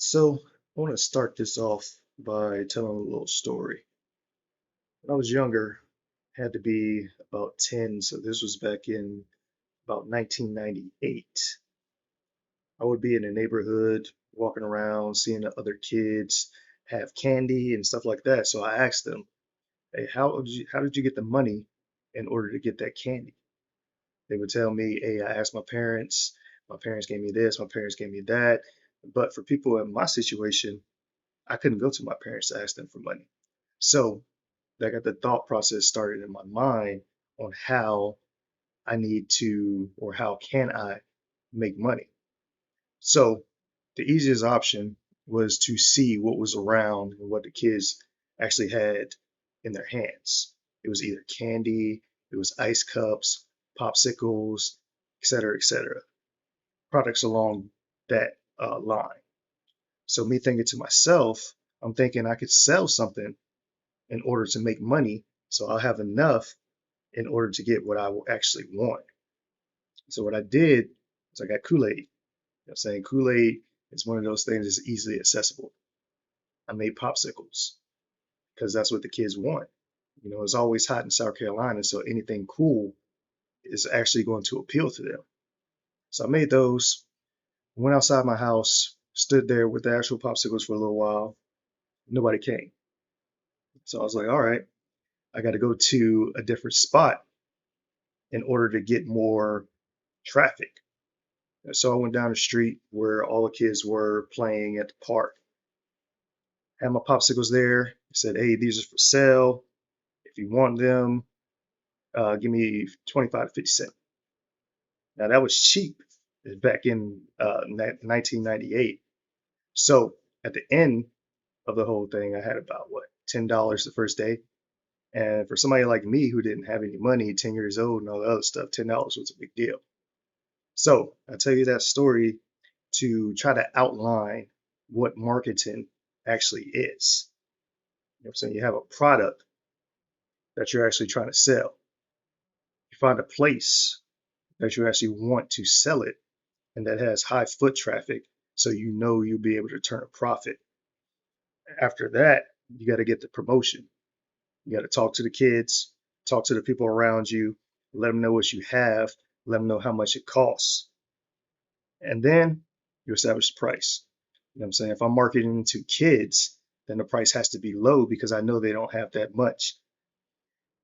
So, I want to start this off by telling a little story. When I was younger, had to be about 10, so this was back in about 1998. I would be in the neighborhood, walking around, seeing the other kids have candy and stuff like that. So I asked them, "Hey, how did you get the money in order to get that candy?" They would tell me, "Hey, I asked my parents. My parents gave me this. My parents gave me that." But for people in my situation, I couldn't go to my parents to ask them for money. So that got the thought process started in my mind on how I need to, or how can I make money. So the easiest option was to see what was around and what the kids actually had in their hands. It was either candy, it was ice cups, popsicles, et cetera, products along that line. So me thinking to myself, I'm thinking I could sell something in order to make money. So I'll have enough in order to get what I will actually want. So what I did was I got Kool-Aid. I'm saying Kool-Aid is one of those things that's easily accessible. I made popsicles because that's what the kids want. It's always hot in South Carolina, so anything cool is actually going to appeal to them. So I made those, went outside my house, stood there with the actual popsicles for a little while. Nobody came. So I was like, all right, I got to go to a different spot in order to get more traffic. So I went down the street where all the kids were playing at the park. Had my popsicles there. Said, "Hey, these are for sale. If you want them, give me 25 to 50 cents." Now that was cheap back in 1998. So at the end of the whole thing, I had about what, $10 the first day. And for somebody like me who didn't have any money, 10 years old and all the other stuff, $10 was a big deal. So I tell you that story to try to outline what marketing actually is. You know what I'm saying? You have a product that you're actually trying to sell. You find a place that you actually want to sell it and that has high foot traffic, so you know you'll be able to turn a profit. After that, you got to get the promotion. You got to talk to the kids, talk to the people around you, let them know what you have, let them know how much it costs. And then you establish the price. You know what I'm saying? If I'm marketing to kids, then the price has to be low because I know they don't have that much.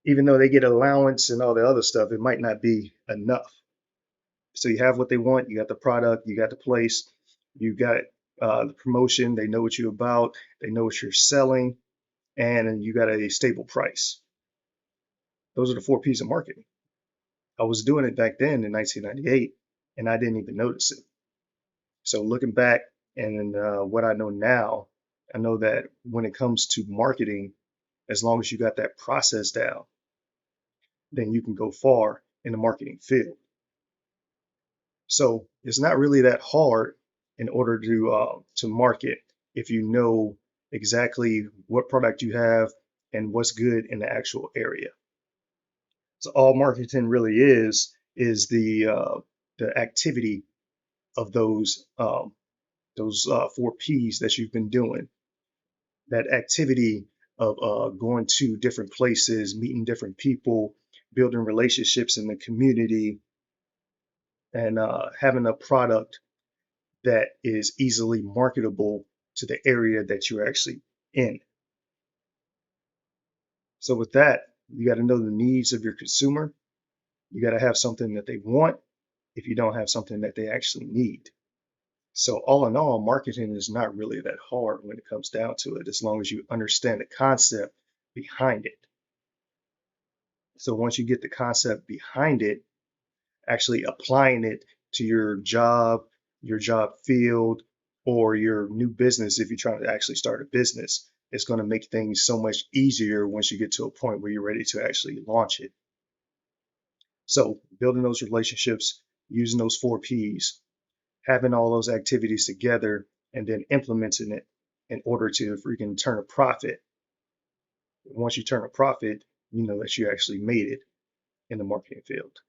Even though they get allowance and all the other stuff, it might not be enough. So you have what they want, you got the product, you got the place, you got the promotion, they know what you're about, they know what you're selling, and you got a stable price. Those are the four P's of marketing. I was doing it back then in 1998, and I didn't even notice it. So looking back and what I know now, I know that when it comes to marketing, as long as you got that process down, then you can go far in the marketing field. So it's not really that hard in order to market if you know exactly what product you have and what's good in the actual area. So all marketing really is the activity of those four P's that you've been doing. That activity of going to different places, meeting different people, building relationships in the community, and having a product that is easily marketable to the area that you're actually in. So with that, you got to know the needs of your consumer. You got to have something that they want if you don't have something that they actually need. So all in all, marketing is not really that hard when it comes down to it, as long as you understand the concept behind it. So once you get the concept behind it, actually applying it to your job field, or your new business, if you're trying to actually start a business, it's going to make things so much easier once you get to a point where you're ready to actually launch it. So building those relationships, using those four P's, having all those activities together, and then implementing it in order to freaking turn a profit. Once you turn a profit, you know that you actually made it in the marketing field.